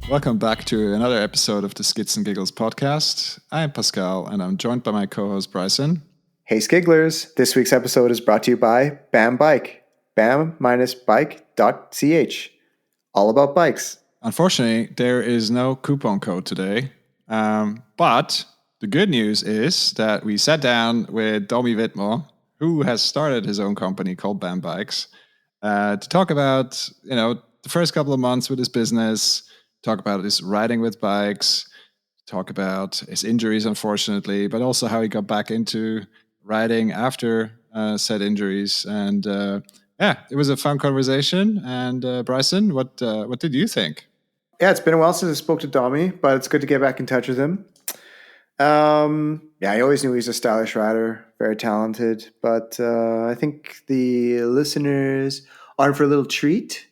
Welcome back to another episode of the Skits and Giggles podcast. I am Pascal, and I'm joined by my co-host Bryson. Hey Skigglers! This week's episode is brought to you by BAM Bike, bam-bike.ch. All about bikes. Unfortunately, there is no coupon code today, but the good news is that we sat down with Domi Widmer, who has started his own company called BAM Bikes, to talk about the first couple of months with his business, talk about his riding with bikes, talk about his injuries, unfortunately, but also how he got back into riding after said injuries. And it was a fun conversation. And Bryson, what did you think? Yeah, it's been a while since I spoke to Domi, but it's good to get back in touch with him. I always knew he's a stylish rider, very talented, but I think the listeners are in for a little treat.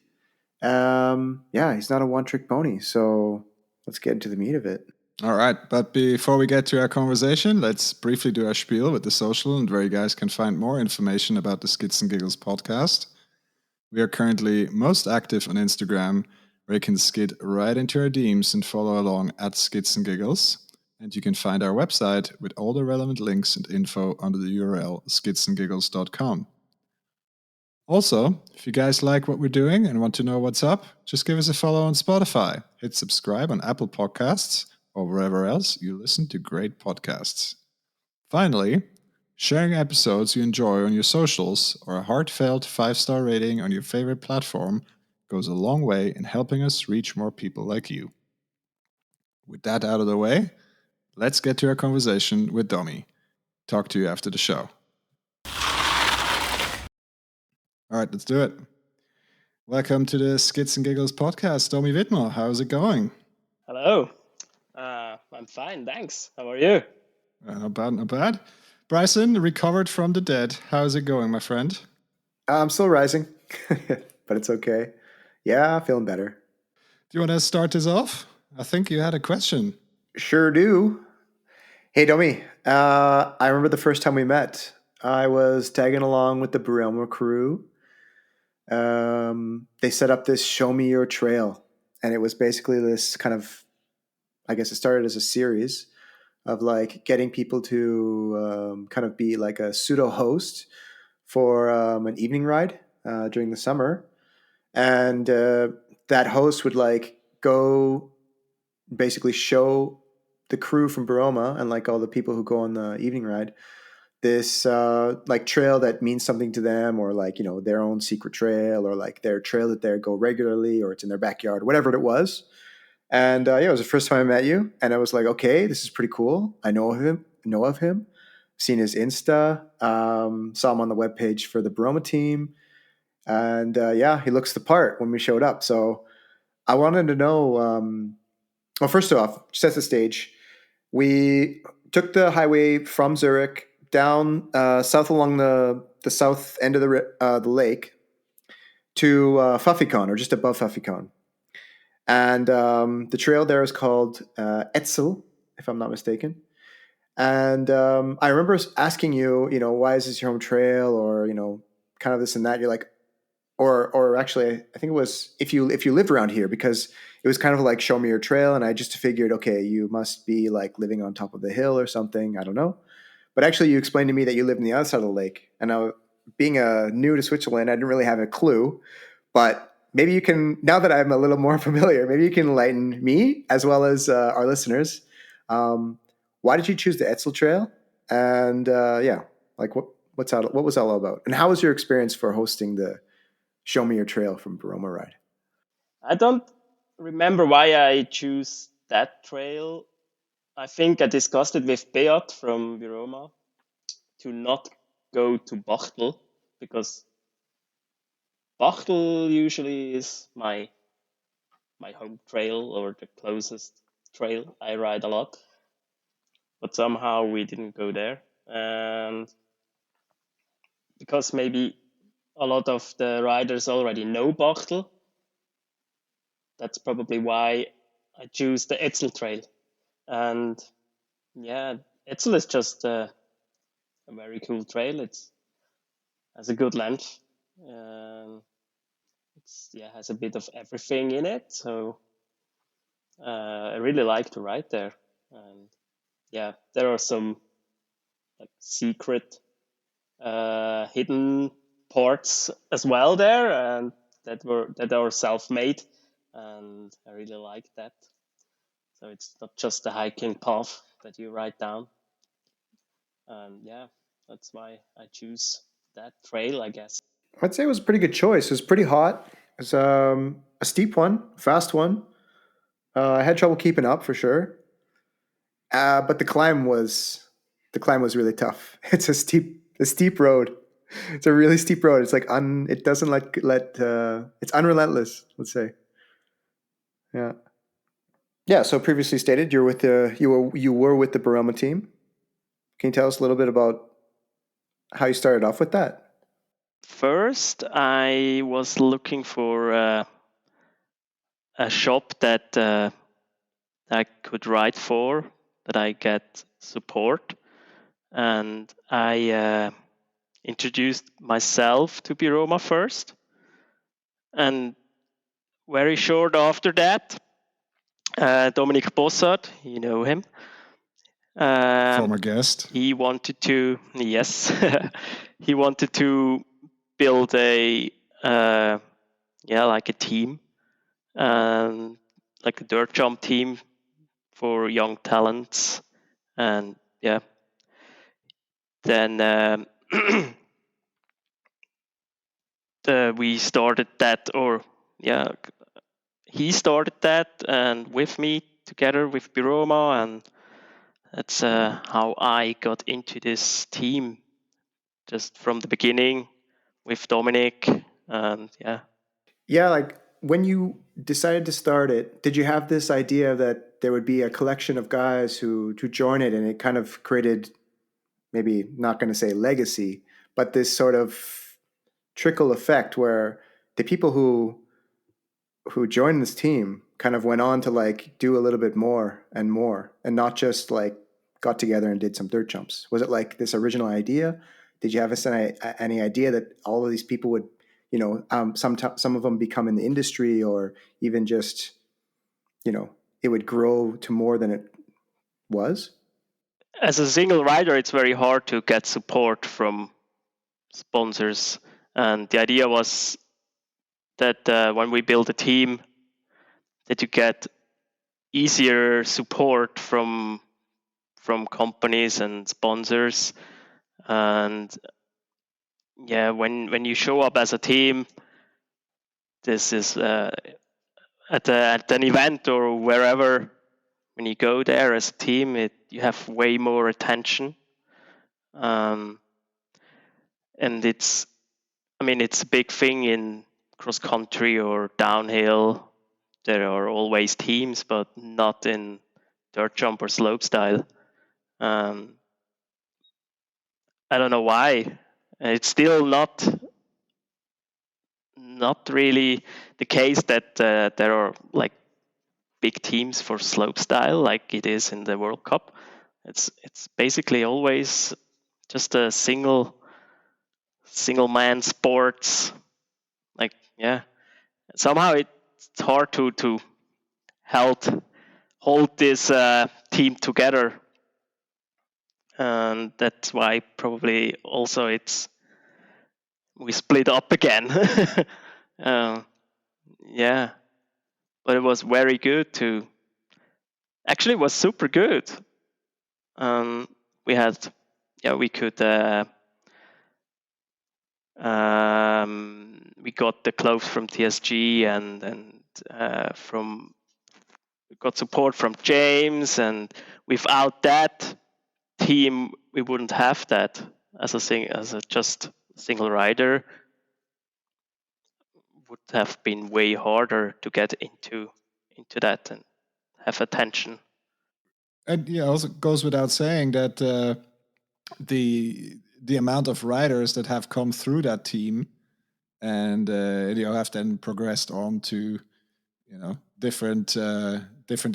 He's not a one-trick pony, so let's get into the meat of it. All right, but before we get to our conversation, let's briefly do our spiel with the social and where you guys can find more information about the Skits and Giggles podcast. We are currently most active on Instagram, where you can skid right into our DMs and follow along at Skits and Giggles. And you can find our website with all the relevant links and info under the URL skitsandgiggles.com. Also, if you guys like what we're doing and want to know what's up, just give us a follow on Spotify. Hit subscribe on Apple Podcasts or wherever else you listen to great podcasts. Finally, sharing episodes you enjoy on your socials or a heartfelt 5-star rating on your favorite platform goes a long way in helping us reach more people like you. With that out of the way, let's get to our conversation with Domi. Talk to you after the show. All right, let's do it. Welcome to the Skits and Giggles podcast, Domi Widmer. How's it going? Hello. I'm fine, thanks. How are you? Not bad, not bad. Bryson, recovered from the dead. How's it going, my friend? I'm still rising, but it's okay. Yeah, feeling better. Do you want to start this off? I think you had a question. Sure do. Hey, Domi. I remember the first time we met. I was tagging along with the Burelma crew. They set up this Show Me Your Trail. And it was basically this kind of, I guess it started as a series of like getting people to kind of be like a pseudo host for an evening ride during the summer. And that host would like go basically show the crew from Baroma and like all the people who go on the evening ride this like trail that means something to them, or like, you know, their own secret trail, or like their trail that they go regularly, or it's in their backyard, whatever it was. And it was the first time I met you, and I was like, okay, this is pretty cool. I know of him, seen his Insta, saw him on the webpage for the Baroma team, and he looks the part when we showed up. So I wanted to know. Well, first off, set the stage. We took the highway from Zurich down south along the south end of the lake to Pfaffikon, or just above Pfaffikon. And the trail there is called Etzel, if I'm not mistaken. And I remember asking you, you know, why is this your home trail, or, you know, kind of this and that. You're like, or actually, I think it was if you lived around here, because it was kind of like show me your trail, and I just figured, okay, you must be like living on top of the hill or something. I don't know, but actually, you explained to me that you live on the other side of the lake, and being new to Switzerland, I didn't really have a clue. But maybe you can, now that I'm a little more familiar, maybe you can enlighten me as well as our listeners. Why did you choose the Etzel Trail? And like what was that all about? And how was your experience for hosting the Show Me Your Trail from Baroma Ride? I don't remember why I choose that trail. I think I discussed it with Beat from Viroma to not go to Bachtel, because Bachtel usually is my home trail, or the closest trail I ride a lot. But somehow we didn't go there. And because maybe a lot of the riders already know Bachtel, that's probably why I choose the Etzel trail. And yeah, Etzel is just a very cool trail. It has a good length. It's has a bit of everything in it. So I really like to ride there, and yeah, there are some like secret hidden ports as well there, and that are self-made, and I really like that. So it's not just a hiking path that you ride down, and yeah, that's why I choose that trail, I guess. I'd say it was a pretty good choice. It was pretty hot. It was a steep one, fast one. I had trouble keeping up for sure, but the climb was really tough. It's a steep road. It's a really steep road. It's like it doesn't it's unrelentless. Let's say, yeah, yeah. So previously stated, you were with the Baroma team. Can you tell us a little bit about how you started off with that? First, I was looking for a shop that I could write for, that I get support, and I introduced myself to Biroma first, and very short after that, Dominic Bossard, you know him. Former guest. He wanted to, yes, he wanted to build like a team, like a dirt jump team for young talents, and yeah, then we started that, or yeah, he started that, and with me together with Biroma, and that's how I got into this team, just from the beginning with Dominic, and yeah. Yeah, like when you decided to start it, did you have this idea that there would be a collection of guys who to join it, and it kind of created, maybe not going to say legacy, but this sort of trickle effect where the people who joined this team kind of went on to like do a little bit more and not just like got together and did some dirt jumps? Was it like this original idea? Did you have any idea that all of these people would, some of them become in the industry, or even just, it would grow to more than it was? As a single rider, it's very hard to get support from sponsors, and the idea was that when we build a team, that you get easier support from companies and sponsors, and yeah, when you show up as a team, this is at an event or wherever, when you go there as a team, you have way more attention, and it's a big thing in cross country or downhill. There are always teams, but not in dirt jump or slope style. I don't know why. It's still not really the case that there are like big teams for slope style like it is in the World Cup. It's basically always just a single man sports. Like, yeah, somehow it's hard to hold this team together, and that's why probably also we split up again. Yeah, but it was very good to. Actually, it was super good. We had, yeah, we could. We got the clothes from TSG, and got support from James, and without that team, we wouldn't have that as a just single rider. Would have been way harder to get into that and have attention. And yeah, also goes without saying that the amount of riders that have come through that team and have then progressed on to different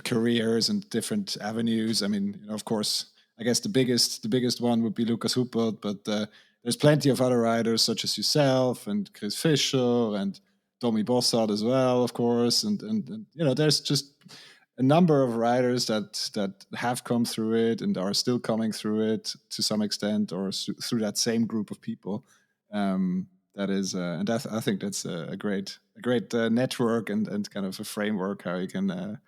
careers and different avenues. I mean, of course, I guess the biggest one would be Lucas Huppert, but there's plenty of other riders such as yourself and Chris Fischer and Domi Bossard as well, of course, and there's just a number of riders that have come through it and are still coming through it to some extent, or through that same group of people. That is, and I think that's a great network and kind of a framework how you can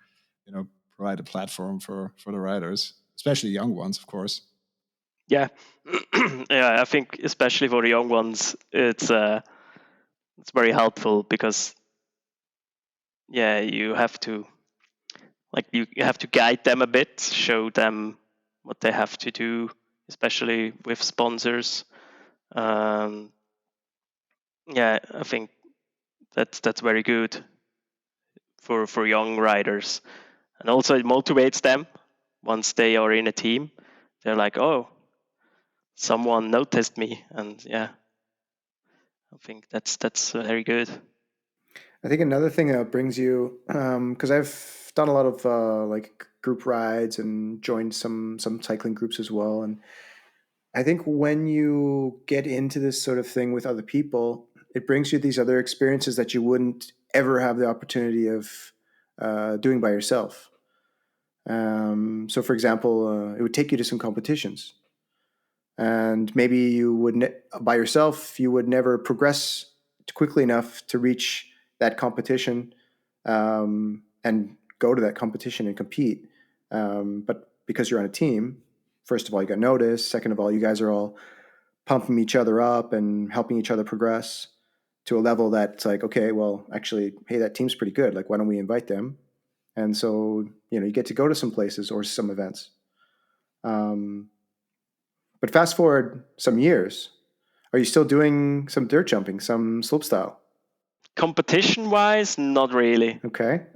provide a platform for the riders, especially young ones, of course. Yeah, yeah. I think especially for the young ones, it's very helpful because you have to you have to guide them a bit, show them what they have to do, especially with sponsors. I think that's very good for young riders, and also it motivates them once they are in a team. They're like, oh, someone noticed me, and I think that's very good. I think another thing that brings you, because I've done a lot of like group rides and joined some cycling groups as well, and I think when you get into this sort of thing with other people, it brings you these other experiences that you wouldn't ever have the opportunity of doing by yourself. So, for example, it would take you to some competitions, and maybe you would by yourself you would never progress quickly enough to reach that competition and go to that competition and compete. But because you're on a team, first of all, you got noticed. Second of all, you guys are all pumping each other up and helping each other progress to a level that's like, okay, well, actually, hey, that team's pretty good. Like, why don't we invite them? And so, you get to go to some places or some events. But fast forward some years, are you still doing some dirt jumping, some slopestyle? Competition-wise, not really. Okay.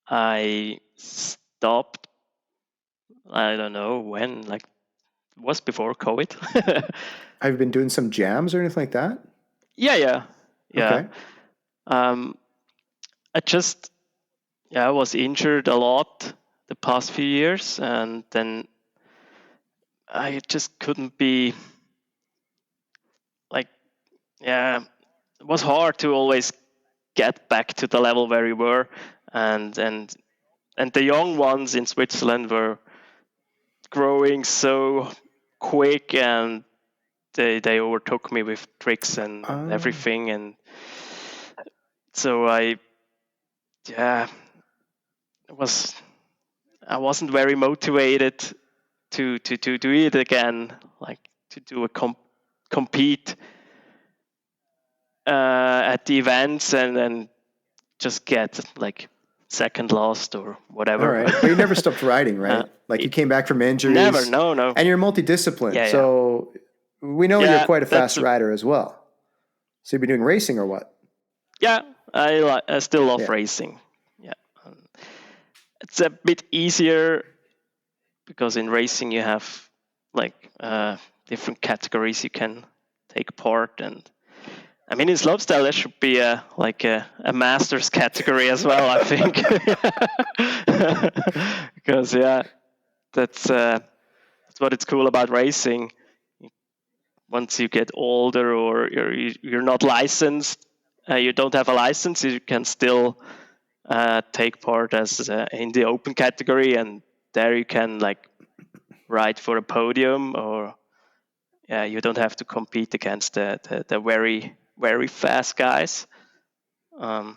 I stopped. I don't know when. Like, it was before COVID. Have you been doing some jams or anything like that? Yeah. Okay. I was injured a lot the past few years, and then I just couldn't be it was hard to always get back to the level where we were, and the young ones in Switzerland were growing so quick, and they overtook me with tricks and everything, and so I wasn't very motivated to do it again, like to do a compete at the events and then just get like second last or whatever. All right, but you never stopped riding, right? You came back from injuries. Never, no. And you're multidisciplined, so we know you're quite a fast rider as well. So you've been doing racing or what? Yeah, I still love racing. Yeah, it's a bit easier because in racing you have different categories you can take part, and I mean in slopestyle there should be a masters category as well, I think, because that's what it's cool about racing. Once you get older or you're not licensed, you don't have a license, you can still take part as in the open category, and there you can ride for a podium, or you don't have to compete against the very, very fast guys. I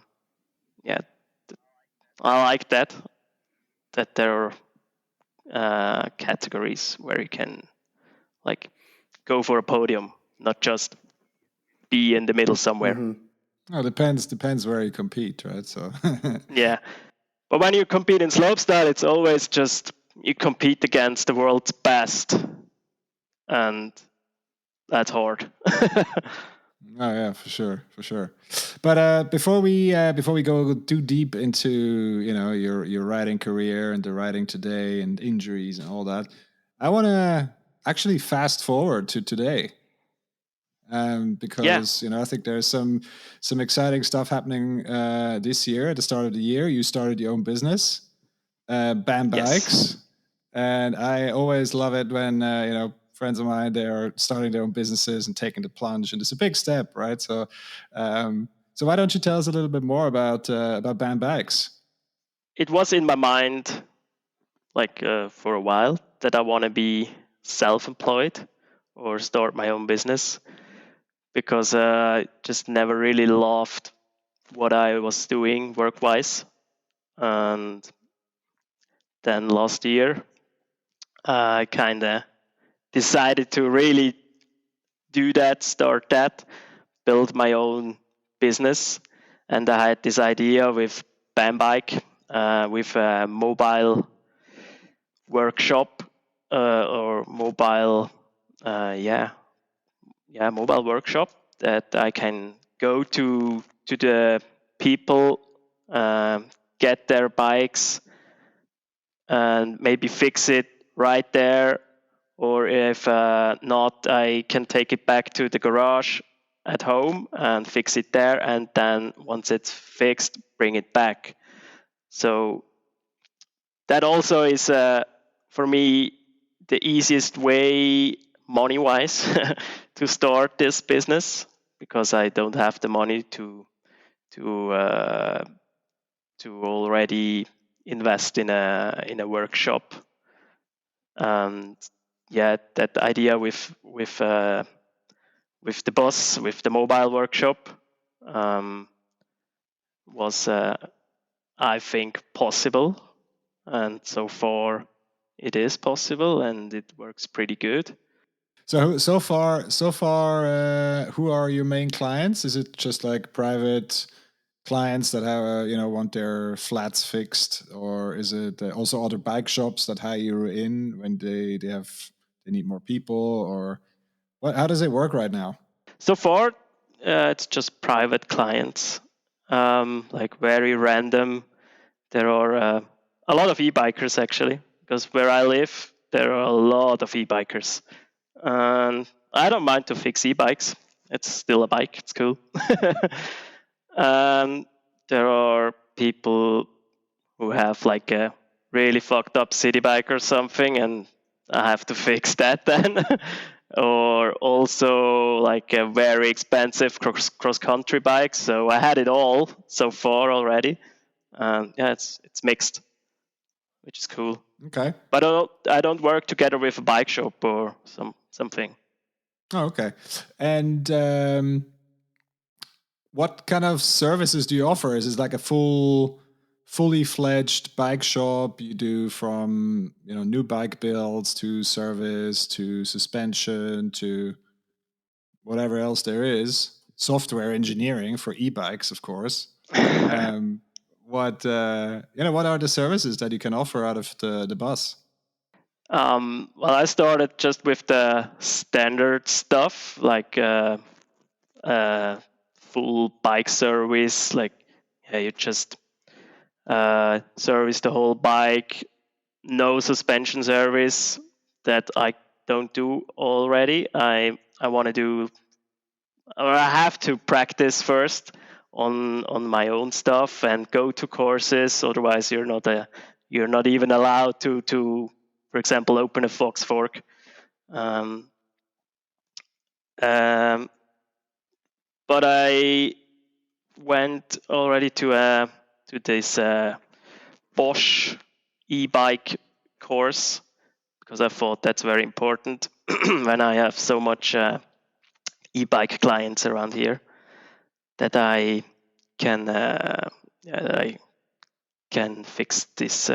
like that there are categories where you can go for a podium, not just be in the middle somewhere. Mm-hmm. Oh, depends where you compete, right? So yeah, but when you compete in slopestyle, it's always just you compete against the world's best, and that's hard. Oh yeah, for sure. But before we go too deep into your riding career and the riding today and injuries and all that, I want to actually fast forward to today, because I think there's some exciting stuff happening this year. At the start of the year, you started your own business, BAM Bikes, and I always love it when friends of mine, they are starting their own businesses and taking the plunge, and it's a big step, right? So, so why don't you tell us a little bit more about BAM Bikes? it was in my mind like for a while that I want to be self-employed or start my own business, because I just never really loved what I was doing work-wise. And then last year, I kind of decided to really do that, start that, build my own business. And I had this idea with Bambike, with a mobile workshop or mobile, mobile workshop that I can go to the people, get their bikes, and maybe fix it right there. Or if not, I can take it back to the garage at home and fix it there. And then once it's fixed, bring it back. So that also is, for me, the easiest way, money-wise, to start this business, because I don't have the money to already invest in a workshop. And yeah, that idea with the bus, with the mobile workshop, was I think possible, and so far it is possible, and it works pretty good. So far, who are your main clients? Is it just like private clients that have want their flats fixed, or is it also other bike shops that hire you in when they need more people, or what? How does it work right now? So far, it's just private clients, like very random. There are a lot of e-bikers actually, because where I live, there are a lot of e-bikers. And I don't mind to fix e-bikes. It's still a bike. It's cool. And there are people who have like a really fucked up city bike or something, and I have to fix that then. Or also like a very expensive cross country bike. So I had it all so far already. Yeah, it's mixed, which is cool. Okay. But I don't work together with a bike shop or something. Oh, okay. And what kind of services do you offer? Is it like a fully fledged bike shop? You do from new bike builds to service to suspension to whatever else there is, software engineering for e-bikes, of course. What what are the services that you can offer out of the bus? Well, I started just with the standard stuff, like full bike service. Like, yeah, you just service the whole bike. No suspension service, that I don't do already. I want to do, or I have to practice first on my own stuff and go to courses. Otherwise, you're not even allowed to for example, open a Fox fork. Um, um, but I went already to this Bosch e-bike course, because I thought that's very important when I have so much e-bike clients around here, that I can fix this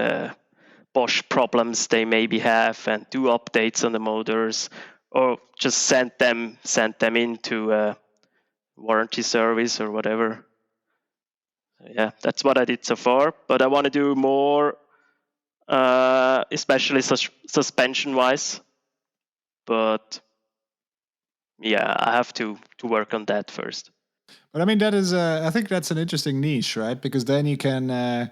Bosch problems they maybe have, and do updates on the motors, or just send them into a warranty service or whatever. Yeah, that's what I did so far. But I want to do more, especially suspension wise. But yeah, I have to work on that first. But I mean, that is, I think that's an interesting niche, right? Because then you can,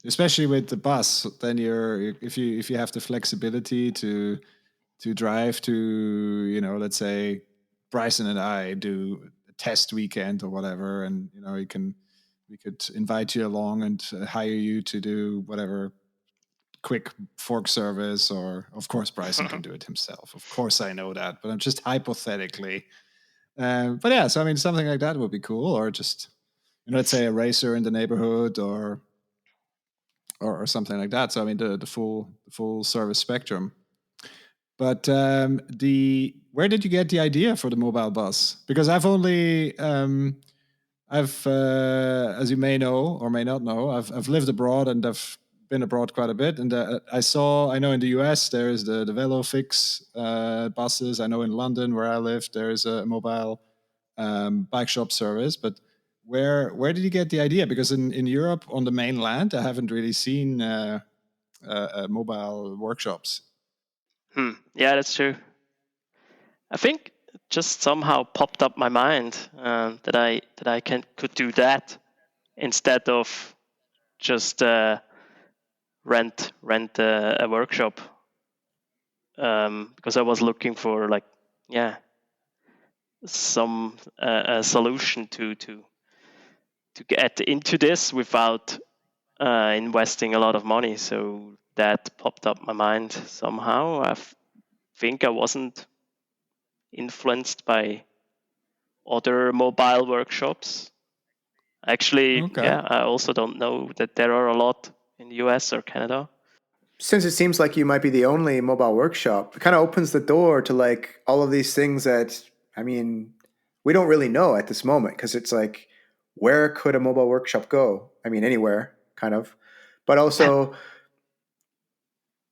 especially with the bus, then if you have the flexibility to drive to, let's say Bryson and I do a test weekend or whatever, and we could invite you along and hire you to do whatever quick fork service, or of course Bryson can do it himself. Of course I know that, but I'm just hypothetically. But yeah, so I mean, something like that would be cool, or just let's say a racer in the neighborhood, or or something like that. So I mean the full service spectrum. But the where did you get the idea for the mobile bus? Because I've only I've as you may know or may not know, I've lived abroad and I've been abroad quite a bit. And I know in the US there's the VeloFix buses. I know in London where I live there's a mobile bike shop service. But where did you get the idea? Because in Europe on the mainland I haven't really seen mobile workshops. Yeah, that's true. I think it just somehow popped up my mind that I could do that instead of just rent a workshop, because I was looking for like some a solution to get into this without investing a lot of money. So that popped up my mind somehow. Think I wasn't influenced by other mobile workshops. Actually, Okay. I also don't know that there are a lot in the US or Canada. Since it seems like you might be the only mobile workshop, it kind of opens the door to like all of these things that, I mean, we don't really know at this moment because it's like, where could a mobile workshop go? I mean, anywhere, kind of. But also,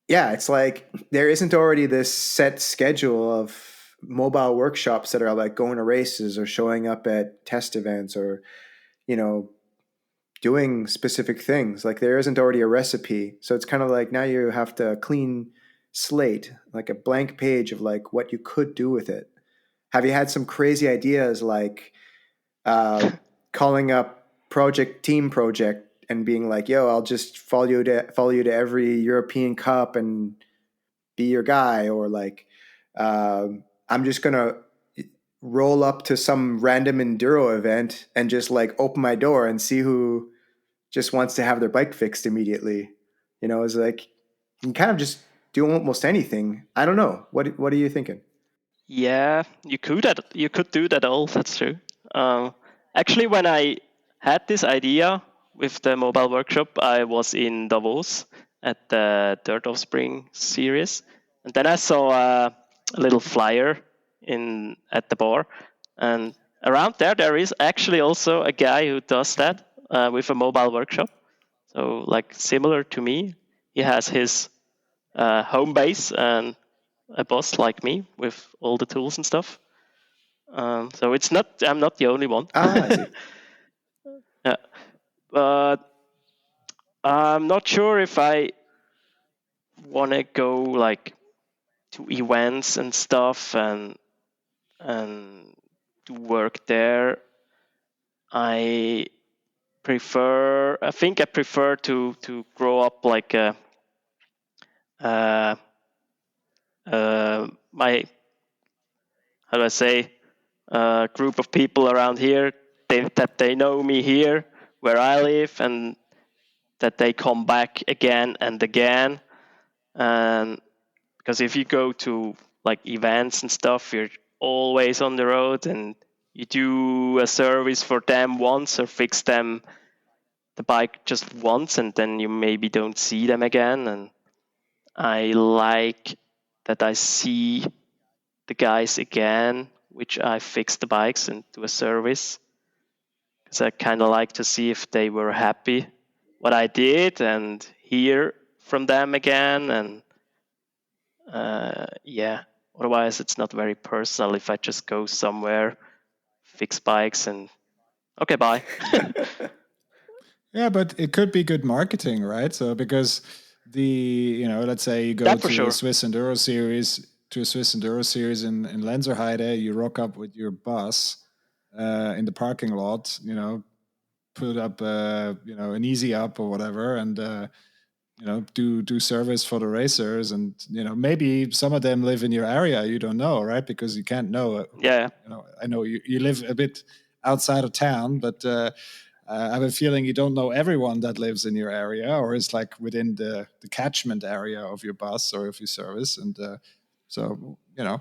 yeah, it's like there isn't already this set schedule of mobile workshops that are like going to races or showing up at test events or, you know, doing specific things. Like there isn't already a recipe. So it's kind of like now you have to clean slate, like a blank page of like what you could do with it. Have you had some crazy ideas like calling up team project and being like, yo, I'll just follow you to every European Cup and be your guy, or like I'm just gonna roll up to some random enduro event and just like open my door and see who just wants to have their bike fixed immediately. You know, it's like you can kind of just do almost anything. I don't know. What are you thinking? Yeah, you could do that all. That's true. Actually, when I had this idea with the mobile workshop, I was in Davos at the Dirt of Spring series, and then I saw a little flyer in at the bar, and around there is actually also a guy who does that with a mobile workshop. So like similar to me, he has his home base and a boss like me with all the tools and stuff. So I'm not the only one. Ah, I see. Yeah, but I'm not sure if I want to go like to events and stuff and do work there. I I think I prefer to grow up like uh, my, how do I say, group of people around here, that they know me here where I live, and that they come back again and again. And because if you go to like events and stuff, you're always on the road, and you do a service for them once or fix them the bike just once, and then you maybe don't see them again. And I like that I see the guys again, which I fix the bikes and do a service, because I kind of like to see if they were happy what I did and hear from them again. And otherwise it's not very personal if I just go somewhere, fix bikes, and okay, bye. Yeah, but it could be good marketing, right? So because let's say you go That for to a sure. Swiss Enduro series in Lenzerheide, you rock up with your bus in the parking lot, put up an easy up or whatever, and do service for the racers, and maybe some of them live in your area, you don't know, right? Because you can't know Yeah. I know you live a bit outside of town, but I have a feeling you don't know everyone that lives in your area or is like within the catchment area of your bus or of your service. And So,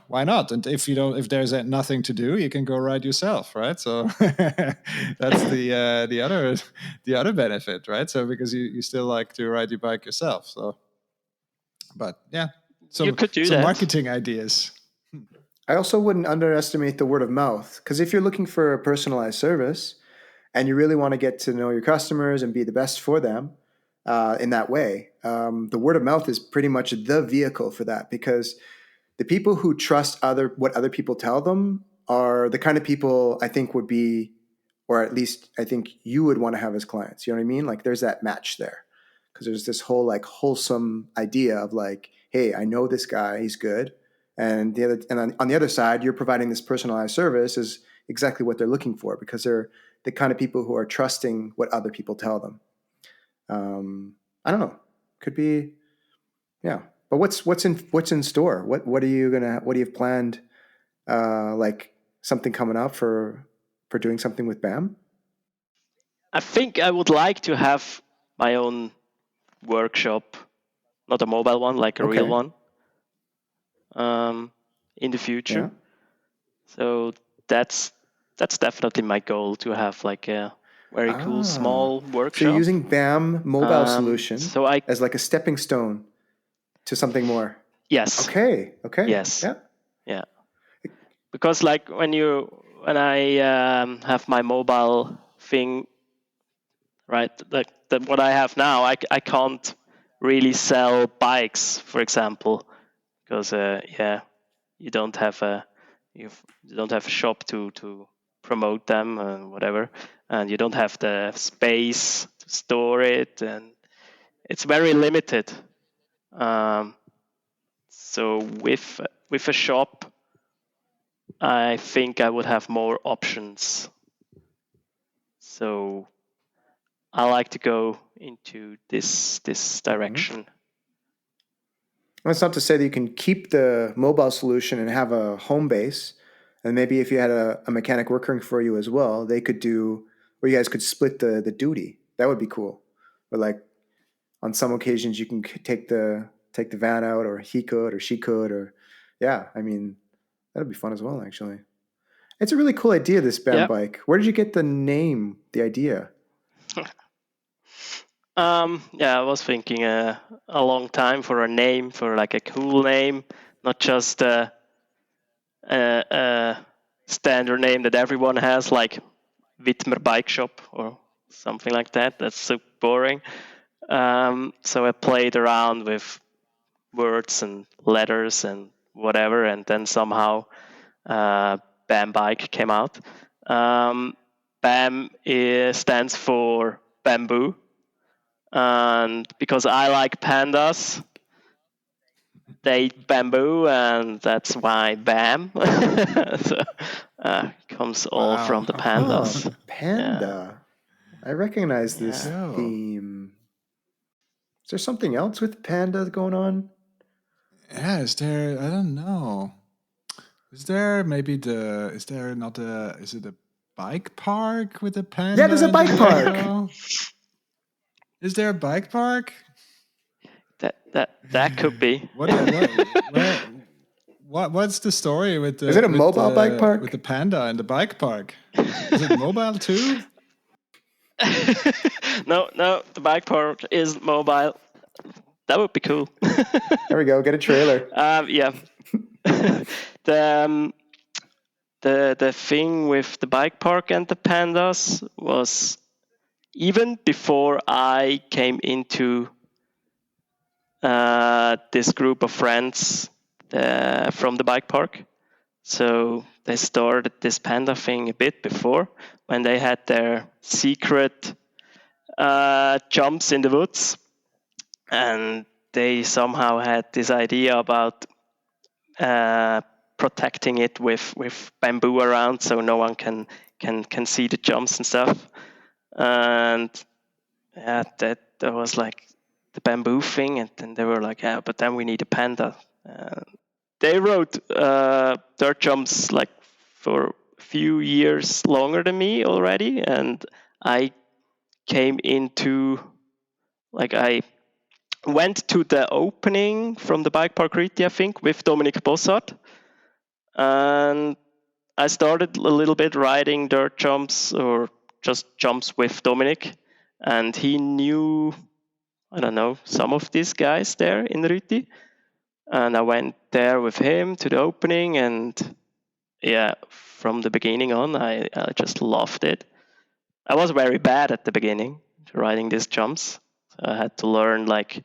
why not? And if there's nothing to do, you can go ride yourself, right? So that's the other benefit, right? So because you still like to ride your bike yourself. So, but yeah, You could do some that. marketing ideas. I also wouldn't underestimate the word of mouth, because if you're looking for a personalized service and you really want to get to know your customers and be the best for them in that way, the word of mouth is pretty much the vehicle for that, because the people who trust what other people tell them are the kind of people I think would be, or at least I think you would want to have as clients. You know what I mean? Like there's that match there, because there's this whole like wholesome idea of like, hey, I know this guy, he's good. And on the other side, you're providing this personalized service is exactly what they're looking for, because they're the kind of people who are trusting what other people tell them. I don't know. Could be, yeah. But what's in store? What do you have planned? Like something coming up for doing something with BAM? I think I would like to have my own workshop, not a mobile one, like a real one, in the future. Yeah. So that's definitely my goal, to have like a very cool small workshop. So you're using BAM mobile solution as like a stepping stone to something more. Yes. Okay. Yes. Yeah. Because like when I have my mobile thing, right? Like what I have now, I can't really sell bikes, for example, because you don't have a shop to promote them and whatever, and you don't have the space to store it, and it's very limited. So with a shop, I think I would have more options. So I like to go into this direction. Well, it's not to say that you can keep the mobile solution and have a home base, and maybe if you had a mechanic working for you as well, they could do, or you guys could split the duty. That would be cool. But like on some occasions, you can take the van out, or he could, or she could, or yeah. I mean, that'd be fun as well. Actually, it's a really cool idea. This BAM bike. Where did you get the name? The idea? I was thinking a long time for a name, for like a cool name, not just a standard name that everyone has, like Widmer Bike Shop or something like that. That's so boring. So I played around with words and letters and whatever, and then somehow BAM Bike came out. BAM stands for bamboo. And because I like pandas, they eat bamboo, and that's why BAM. So, comes all from the pandas. Panda. Yeah. I recognize this theme. Is there something else with panda going on? Yeah, is there? I don't know. Is there maybe is it a bike park with a panda? Yeah, there's a bike park. Is there a bike park? That could be. What's the story with the? Is it a mobile bike park with the panda and the bike park? Is it mobile too? No, the bike park is mobile. That would be cool. There we go. Get a trailer. Yeah. The thing with the bike park and the pandas was, even before I came into this group of friends from the bike park. So they started this panda thing a bit before, when they had their secret jumps in the woods, and they somehow had this idea about protecting it with bamboo around, so no one can see the jumps and stuff. And that was like the bamboo thing, and then they were like, but then we need a panda. They rode dirt jumps like for a few years longer than me already, and I came into, like, I went to the opening from the Bike Park Riti, I think, with Dominic Bossart. And I started a little bit riding dirt jumps or just jumps with Dominic. And he knew, I don't know, some of these guys there in Riti. And I went there with him to the opening. And yeah, from the beginning on, I just loved it. I was very bad at the beginning riding these jumps. So I had to learn like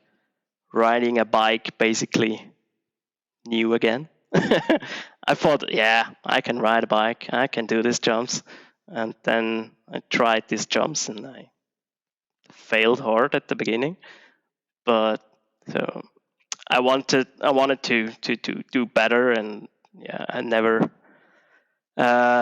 riding a bike basically new again. I thought, yeah, I can ride a bike. I can do these jumps. And then I tried these jumps and I failed hard at the beginning. But so I wanted to do better, and yeah, I never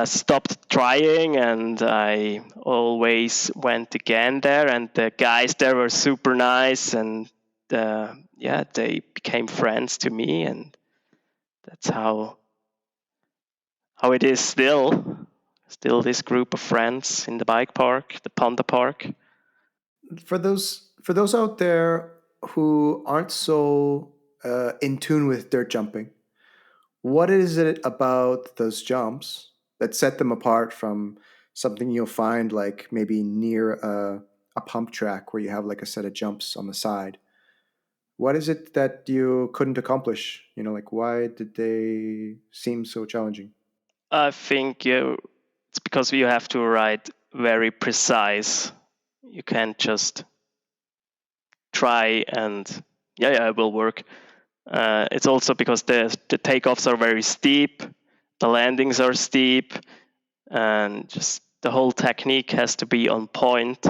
stopped trying, and I always went again there, and the guys there were super nice, and yeah, they became friends to me, and that's how it is still this group of friends in the bike park, the Panda Park. For those out there who aren't so in tune with dirt jumping, what is it about those jumps that set them apart from something you'll find like maybe near a pump track where you have like a set of jumps on the side? What is it that you couldn't accomplish? Like why did they seem so challenging? I think it's because you have to ride very precise. You can't just try and yeah, it will work. It's also because the takeoffs are very steep, the landings are steep, and just the whole technique has to be on point.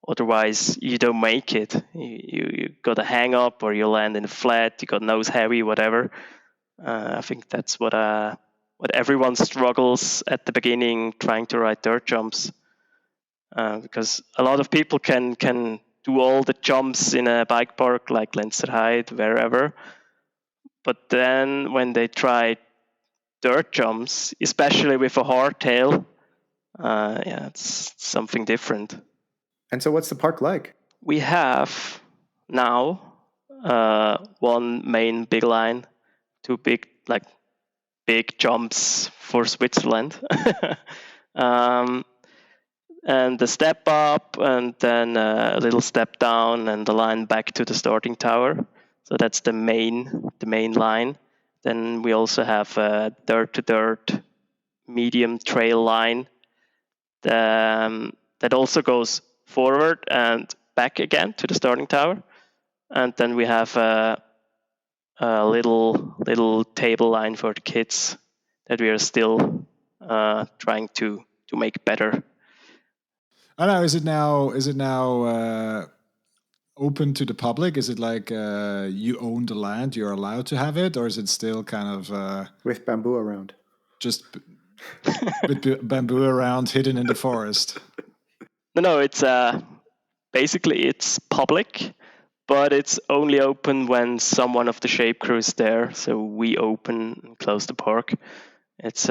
Otherwise, you don't make it. You got a hang up, or you land in flat. You got nose heavy, whatever. I think that's what everyone struggles at the beginning trying to ride dirt jumps, because a lot of people can do all the jumps in a bike park like Lenzerheide, wherever. But then when they try dirt jumps, especially with a hardtail, yeah, it's something different. And so what's the park like? We have now one main big line, two big jumps for Switzerland. And the step up, and then a little step down, and the line back to the starting tower. So that's the main line. Then we also have a dirt-to-dirt medium trail line that also goes forward and back again to the starting tower. And then we have a little table line for the kids that we are still trying to make better. I don't know. Is it now open to the public? Is it like you own the land, you're allowed to have it, or is it still kind of with bamboo around? Just with bamboo around, hidden in the forest. No, it's basically it's public, but it's only open when someone of the shape crew is there. So we open and close the park. It's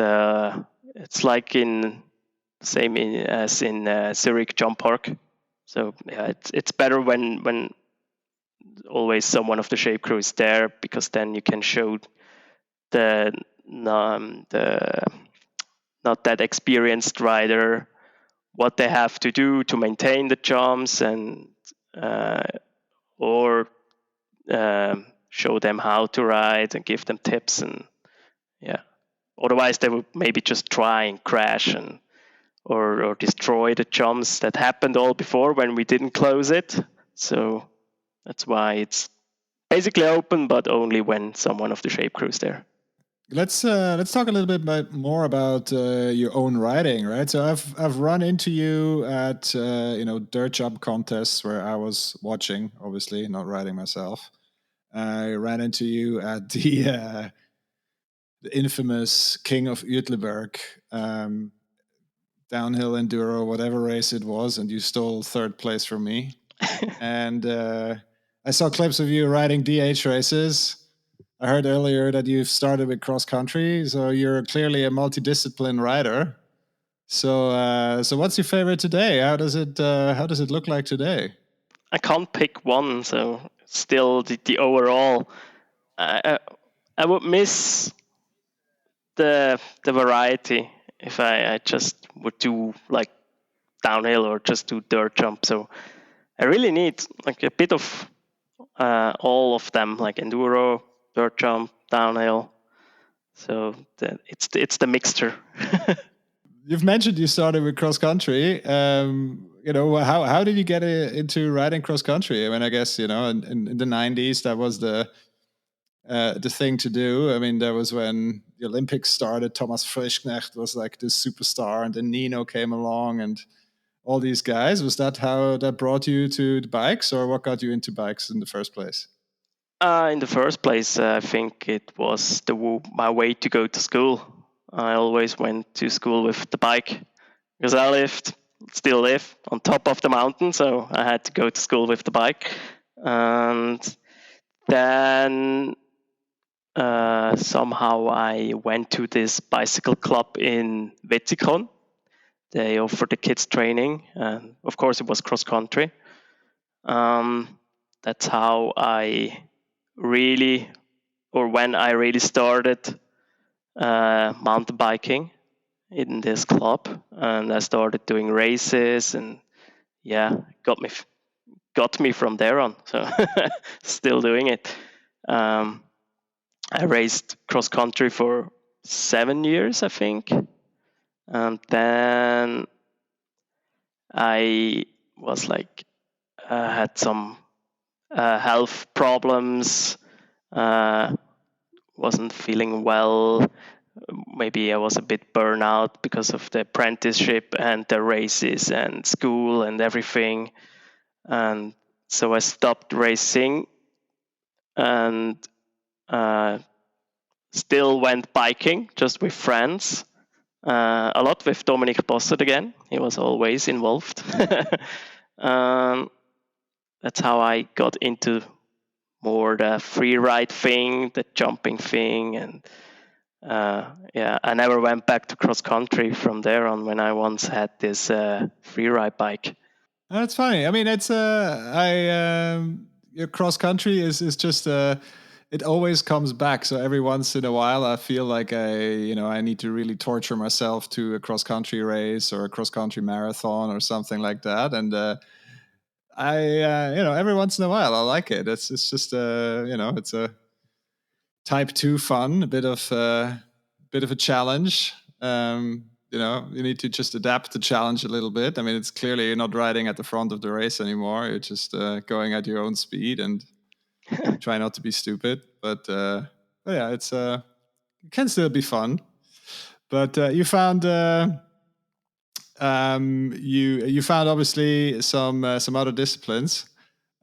like as in Zurich Jump Park. So yeah, it's better when always someone of the shape crew is there, because then you can show the not that experienced rider what they have to do to maintain the jumps, and or show them how to ride and give them tips. And yeah, otherwise they would maybe just try and crash and or destroy the jumps. That happened all before when we didn't close it. So that's why it's basically open, but only when someone of the shape crew is there. Let's talk a little bit more about your own riding, right? So I've run into you at dirt jump contests where I was watching, obviously not riding myself. I ran into you at the infamous King of Uetliberg downhill enduro, whatever race it was, and you stole third place from me. And I saw clips of you riding DH races. I heard earlier that you've started with cross country, so you're clearly a multidiscipline rider. So what's your favorite today? How does it look like today? I can't pick one, so still the overall, I would miss the variety if I just would do like downhill or just do dirt jump. So I really need like a bit of all of them, like enduro, dirt jump, downhill. So it's the mixture. You've mentioned you started with cross country. How did you get into riding cross country? I mean, I guess in the '90s that was the thing to do. I mean, that was when the Olympics started. Thomas Frischknecht was like this superstar, and then Nino came along, and all these guys. Was that how that brought you to the bikes, or what got you into bikes in the first place? In the first place, I think it was my way to go to school. I always went to school with the bike because I still live on top of the mountain, so I had to go to school with the bike. And then somehow I went to this bicycle club in Wetzikon. They offered the kids training, and of course it was cross country. That's how when I really started mountain biking in this club, and I started doing races, and got me from there on. So still doing it. I raced cross country for 7 years, I think, and then I was like had some health problems, wasn't feeling well. Maybe I was a bit burnout because of the apprenticeship and the races and school and everything. And so I stopped racing and still went biking just with friends. A lot with Dominic Bossert again. He was always involved. That's how I got into more the free ride thing, the jumping thing, and I never went back to cross country from there on when I once had this free ride bike. That's funny. I mean, it's cross country is just it always comes back. So every once in a while, I feel like I need to really torture myself to a cross country race or a cross country marathon or something like that. And every once in a while, I like it. It's just it's a type 2 fun, a bit of a challenge. You need to just adapt the challenge a little bit. I mean, it's clearly you're not riding at the front of the race anymore. You're just going at your own speed and try not to be stupid. But yeah, it can still be fun. But you found you found obviously some other disciplines.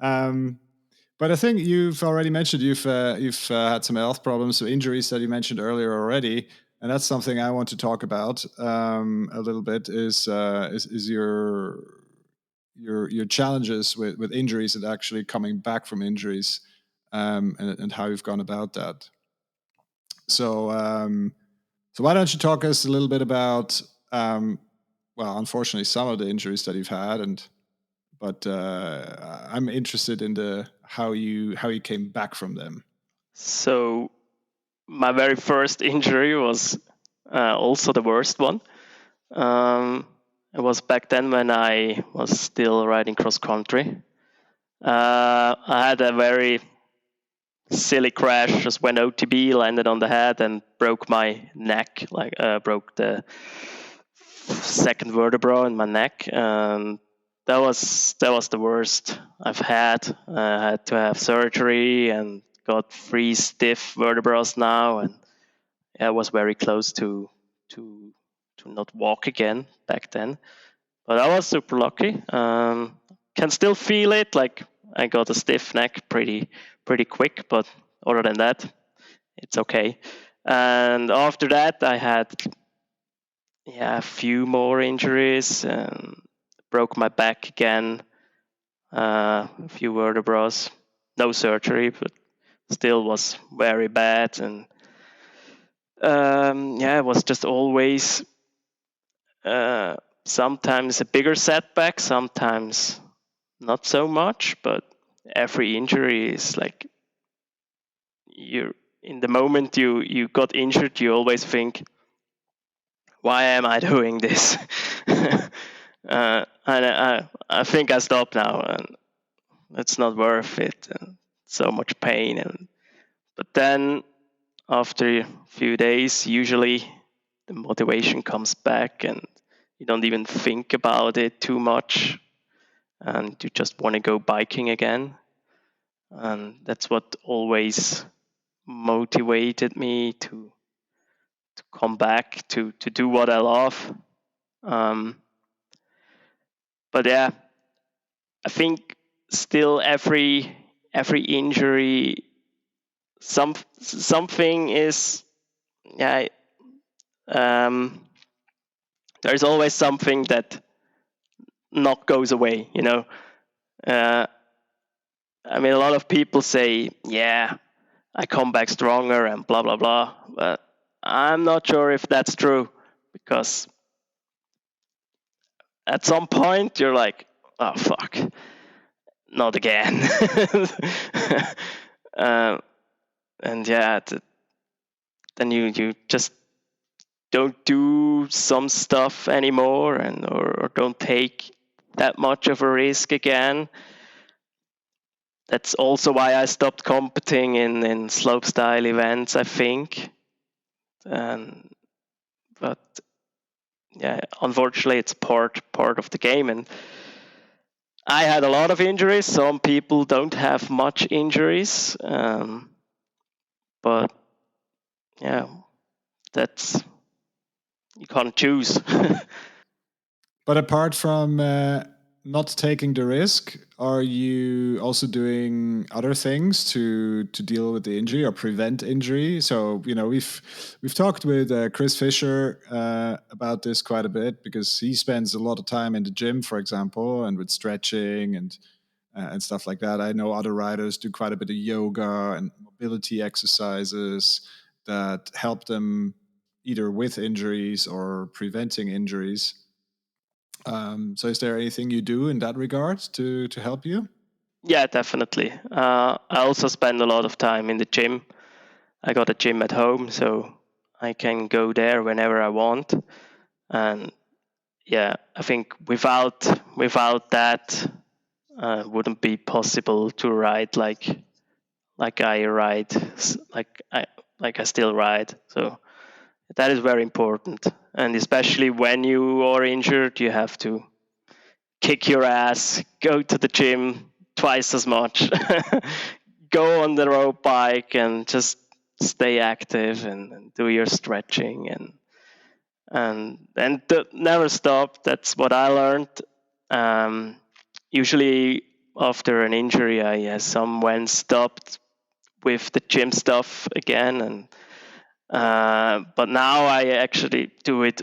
But I think you've already mentioned you've had some health problems, so injuries that you mentioned earlier already, and that's something I want to talk about a little bit. Is your challenges with injuries and actually coming back from injuries, and how you've gone about that. So why don't you talk us a little bit about unfortunately some of the injuries that you've had, but I'm interested in how you came back from them. So my very first injury was also the worst one. It was back then when I was still riding cross country. I had a very silly crash, just went OTB, landed on the head and broke my neck, broke the second vertebra in my neck. And that was the worst I've had. I had to have surgery and got 3 stiff vertebrae now, and I was very close to not walk again back then. But I was super lucky. Can still feel it. Like I got a stiff neck pretty quick, but other than that, it's okay. And after that, I had a few more injuries and broke my back again. A few vertebrae, no surgery, but still was very bad. And it was just always sometimes a bigger setback, sometimes not so much, but every injury is like, you're in the moment you got injured, you always think, why am I doing this? And I think I stopped now, and it's not worth it. And so much pain, but then after a few days, usually the motivation comes back, and you don't even think about it too much, and you just want to go biking again. And that's what always motivated me to come back to do what I love. But yeah, I think still every injury, something is, yeah, there's always something that not goes away, you know. I mean, a lot of people say, yeah, I come back stronger and blah blah blah, but I'm not sure if that's true, because at some point you're like, oh fuck, not again. And yeah, then you just don't do some stuff anymore, and or don't take that much of a risk again. That's also why I stopped competing in slopestyle events, I think. But yeah, unfortunately, it's part of the game, and I had a lot of injuries. Some people don't have much injuries, but yeah, that's, you can't choose. But apart from not taking the risk, are you also doing other things to deal with the injury or prevent injury? So we've talked with Chris Fisher about this quite a bit, because he spends a lot of time in the gym, for example, and with stretching and stuff like that. I know other riders do quite a bit of yoga and mobility exercises that help them either with injuries or preventing injuries. So is there anything you do in that regard to help you? Yeah, definitely. I also spend a lot of time in the gym. I got a gym at home, so I can go there whenever I want. And yeah, I think without that, wouldn't be possible to ride like I ride, like I still ride. So that is very important. And especially when you are injured, you have to kick your ass, go to the gym twice as much, go on the road bike, and just stay active and do your stretching and never stop. That's what I learned. Usually after an injury, I somewhen stopped with the gym stuff again, and but now I actually do it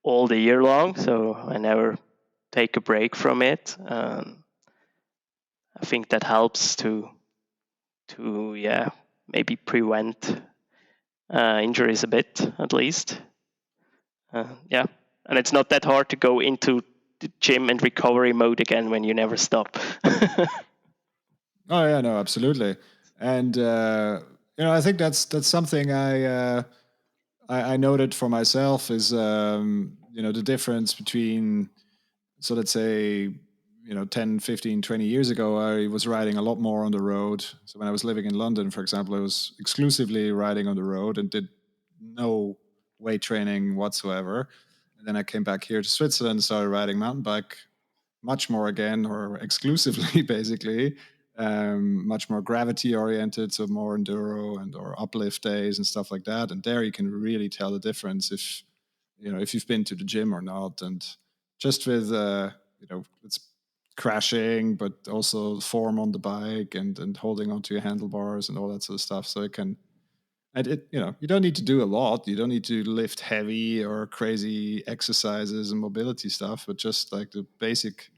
all the year long, so I never take a break from it. I think that helps to maybe prevent injuries a bit, at least. Yeah, and it's not that hard to go into the gym and recovery mode again when you never stop. Oh yeah, no, absolutely. And I think that's something I noted for myself is the difference between, so let's say 10, 15, 20 years ago, I was riding a lot more on the road. So when I was living in London, for example, I was exclusively riding on the road and did no weight training whatsoever. And then I came back here to Switzerland and started riding mountain bike much more again, or exclusively basically, much more gravity oriented, so more enduro and or uplift days and stuff like that. And there you can really tell the difference if you've been to the gym or not. And just with it's crashing, but also form on the bike and holding onto your handlebars and all that sort of stuff. So you don't need to do a lot. You don't need to lift heavy or crazy exercises and mobility stuff, but just like the basic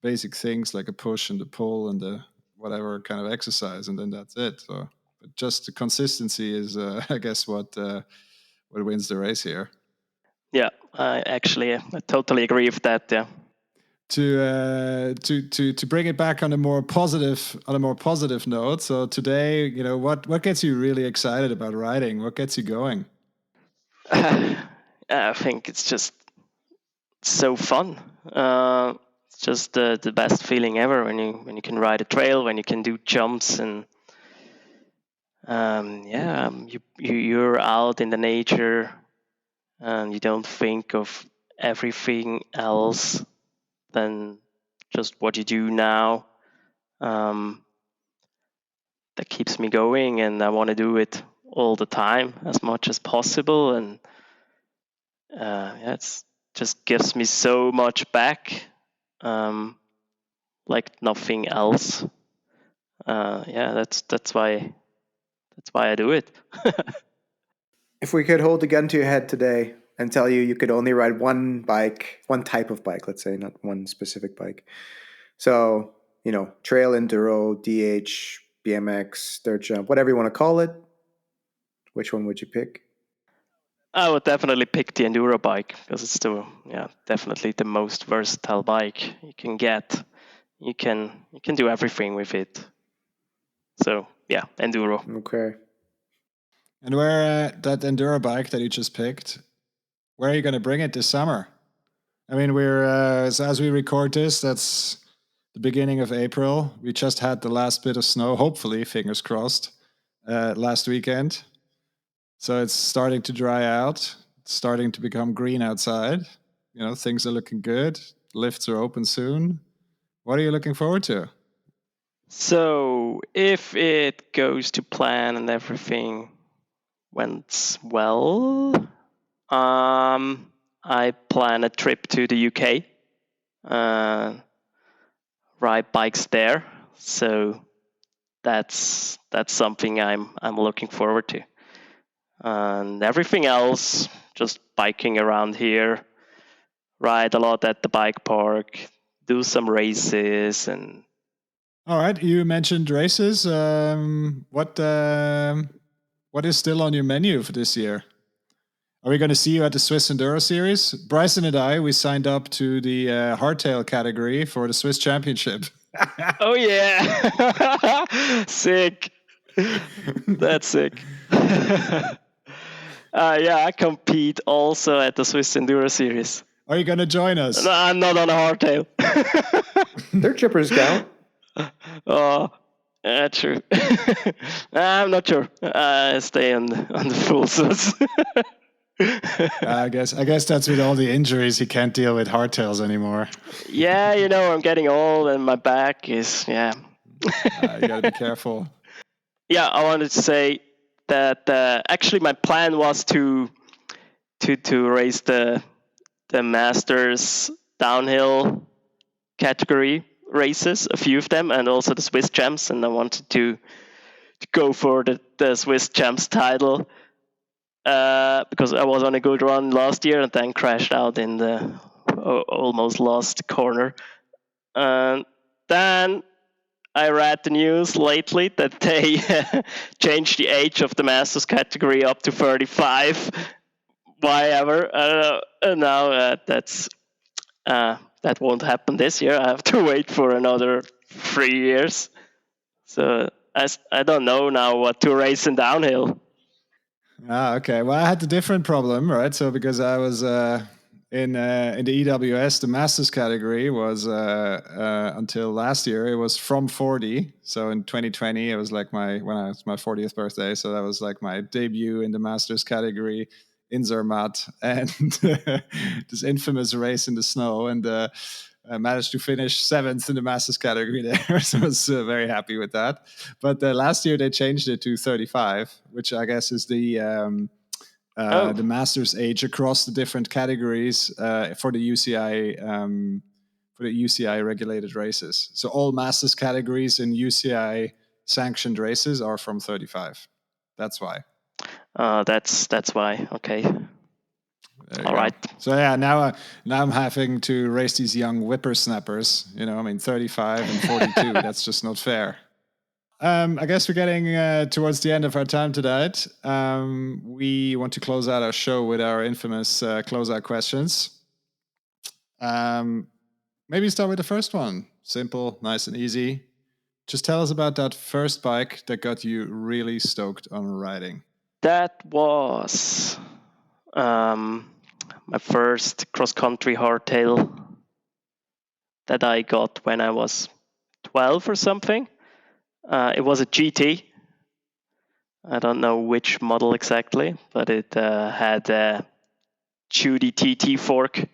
things like a push and a pull and the whatever kind of exercise, and then that's it. So, but just the consistency is, I guess, what wins the race here. Yeah, I totally agree with that. Yeah. to bring it back on a more positive note. So today, what gets you really excited about riding? What gets you going? I think it's just so fun. It's just the best feeling ever when you can ride a trail, when you can do jumps, and you're out in the nature, and you don't think of everything else than just what you do now. That keeps me going, and I want to do it all the time as much as possible. And it's just gives me so much back, like nothing else. That's why I do it. If we could hold a gun to your head today and tell you could only ride one bike, one type of bike, let's say, not one specific bike. So, trail, enduro, DH, BMX, dirt jump, whatever you want to call it, which one would you pick? I would definitely pick the enduro bike because it's definitely the most versatile bike you can get. You can do everything with it. So yeah, enduro. Okay. And where that enduro bike that you just picked, where are you going to bring it this summer? I mean, we're as we record this, that's the beginning of April. We just had the last bit of snow, hopefully, fingers crossed, last weekend. So it's starting to dry out. It's starting to become green outside. Things are looking good. Lifts are open soon. What are you looking forward to? So if it goes to plan and everything went well, I plan a trip to the UK, ride bikes there. So that's something I'm looking forward to. And everything else, just biking around here, ride a lot at the bike park, do some races. And all right, you mentioned races. What is still on your menu for this year? Are we going to see you at the Swiss Enduro Series? Bryson and I, we signed up to the hardtail category for the Swiss Championship. Oh yeah, sick. That's sick. I compete also at the Swiss Enduro Series. Are you going to join us? No, I'm not on a hardtail. Their trippers count. Oh, true. I'm not sure. I stay on the full Swiss. I guess that's with all the injuries, he can't deal with hardtails anymore. Yeah, I'm getting old and my back is, you gotta be careful. Yeah, I wanted to say that actually my plan was to race the Masters downhill category races, a few of them, and also the Swiss Champs, and I wanted to go for the Swiss Champs title because I was on a good run last year and then crashed out in the almost lost corner. And then I read the news lately that they changed the age of the Masters category up to 35. Why ever? And now that won't happen this year. I have to wait for another 3 years. So I don't know now what to race in downhill. Okay. Well, I had a different problem, right? So because I was in the EWS, the Masters category was until last year it was from 40. So in 2020, it was like my 40th birthday. So that was like my debut in the Masters category in Zermatt, and this infamous race in the snow, and I managed to finish 7th in the Masters category there. So I was very happy with that. But last year they changed it to 35, which I guess is the Masters age across the different categories for the UCI regulated races. So all Masters categories in UCI sanctioned races are from 35. That's why. That's why. Okay. All right. So yeah, now I'm having to race these young whippersnappers. 35 and 42. That's just not fair. I guess we're getting towards the end of our time tonight. We want to close out our show with our infamous closeout questions. Maybe maybe start with the first one. Simple, nice and easy. Just tell us about that first bike that got you really stoked on riding. That was my first cross-country hardtail that I got when I was 12 or something. It was a GT. I don't know which model exactly, but it had a Judy TT fork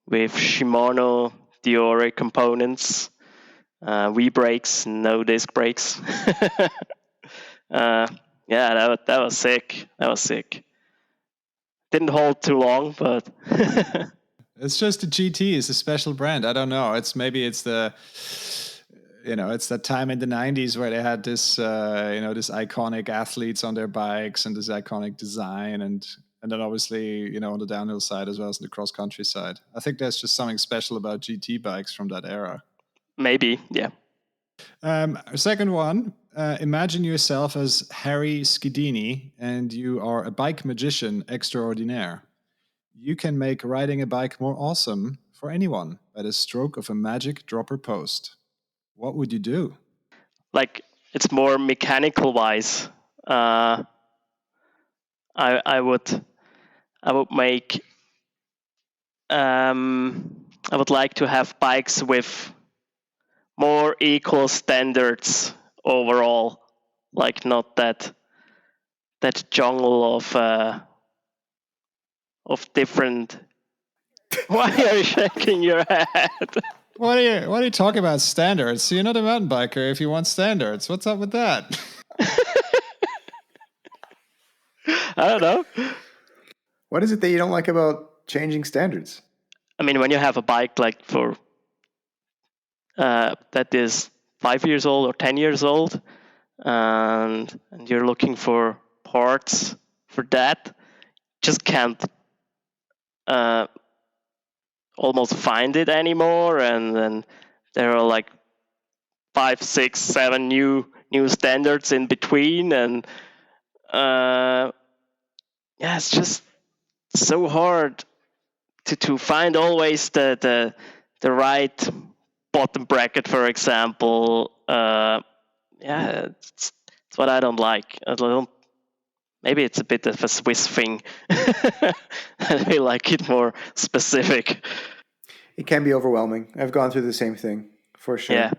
with Shimano Diore components, V-brakes, no disc brakes. Yeah, that was sick. That was sick. Didn't hold too long, but it's just a GT. It's a special brand. I don't know. It's the it's that time in the 90s where they had this this iconic athletes on their bikes and this iconic design, and then obviously on the downhill side as well as the cross country side. I think there's just something special about GT bikes from that era. Maybe, yeah. Second one, imagine yourself as Harry Schedini and you are a bike magician extraordinaire. You can make riding a bike more awesome for anyone by the stroke of a magic dropper post. What would you do? Like, it's more mechanical wise. I would make. I would like to have bikes with more equal standards overall, like not that jungle of different. Why are you shaking your head? What are you talking about standards? You're not a mountain biker if you want standards. What's up with that? I don't know. What is it that you don't like about changing standards? I mean, when you have a bike like for that is 5 years old or 10 years old, and you're looking for parts for that, just can't almost find it anymore, and then there are like 5, 6, 7 new standards in between, and it's just so hard to find always the right bottom bracket, for example. It's what I don't like. Maybe it's a bit of a Swiss thing. I like it more specific. It can be overwhelming. I've gone through the same thing, for sure. Yeah.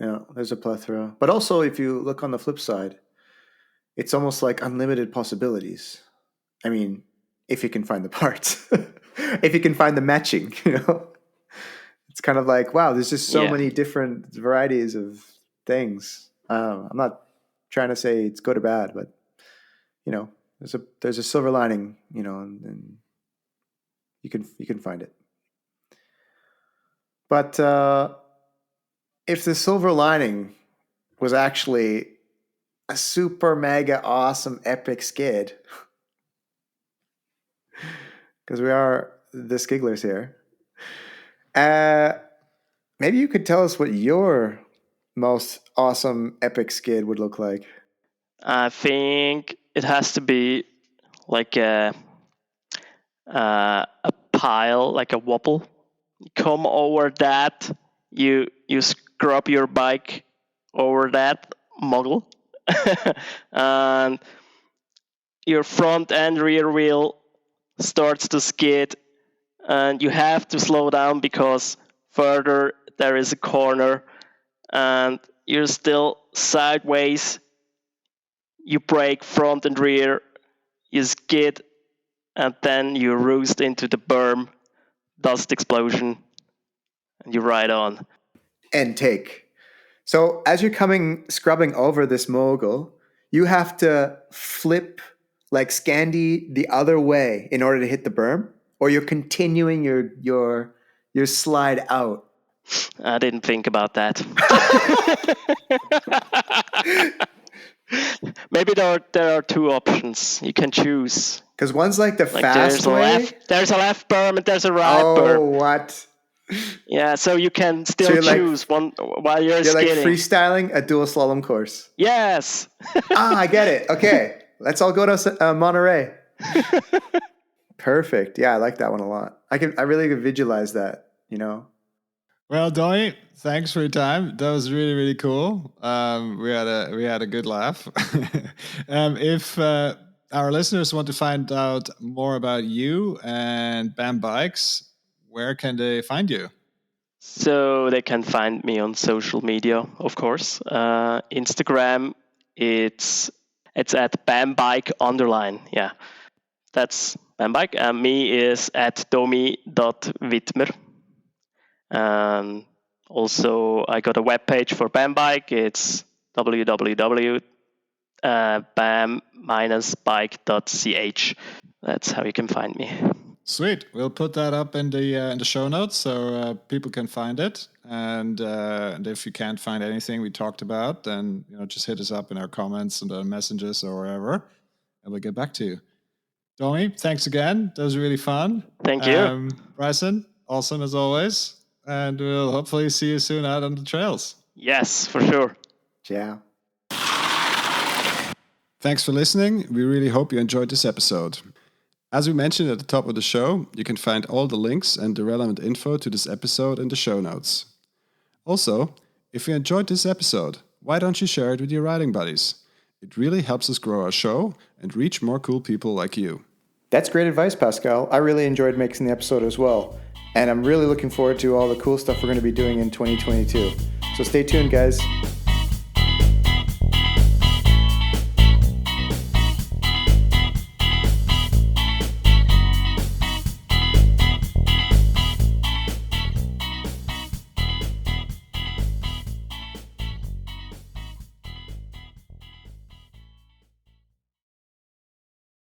Yeah, there's a plethora. But also, if you look on the flip side, it's almost like unlimited possibilities. I mean, if you can find the parts, if you can find the matching, it's kind of like, wow, there's just so many different varieties of things. I'm not trying to say it's good or bad, but there's a silver lining, and you can find it. But if the silver lining was actually a super mega awesome epic skid, because we are the Skigglers here, maybe you could tell us what your most awesome epic skid would look like. I think it has to be like a pile, like a wobble. You come over that, you scrub your bike over that mogul, and your front and rear wheel starts to skid, and you have to slow down because further there is a corner, and you're still sideways. You brake front and rear, you skid, and then you roost into the berm, dust explosion, and you ride on. And take. So as you're scrubbing over this mogul, you have to flip like Scandi the other way in order to hit the berm, or you're continuing your slide out. I didn't think about that. Maybe there are two options you can choose. Because one's like the fast way. There's a left berm and there's a right berm. Oh, what? Yeah, so you can still choose one while you're skidding. You're like freestyling a dual slalom course. Yes. I get it. Okay, let's all go to Monterey. Perfect. Yeah, I like that one a lot. I really could visualize that. Well, Domi, thanks for your time. That was really, really cool. We had a good laugh. If our listeners want to find out more about you and BAM Bikes, where can they find you? So they can find me on social media, of course. Instagram, it's at bambike_. Yeah, that's bambike. And me is at domi.widmer. And also, I got a webpage for Bambike. It's www.bam-bike.ch. That's how you can find me. Sweet. We'll put that up in the show notes so people can find it. And if you can't find anything we talked about, then just hit us up in our comments and the messages or wherever, and we'll get back to you. Domi, thanks again. That was really fun. Thank you. Bryson, awesome as always. And we'll hopefully see you soon out on the trails. Yes, for sure. Ciao. Thanks for listening. We really hope you enjoyed this episode. As we mentioned at the top of the show, you can find all the links and the relevant info to this episode in the show notes. Also, if you enjoyed this episode, why don't you share it with your riding buddies? It really helps us grow our show and reach more cool people like you. That's great advice, Pascal. I really enjoyed making the episode as well. And I'm really looking forward to all the cool stuff we're going to be doing in 2022. So stay tuned, guys.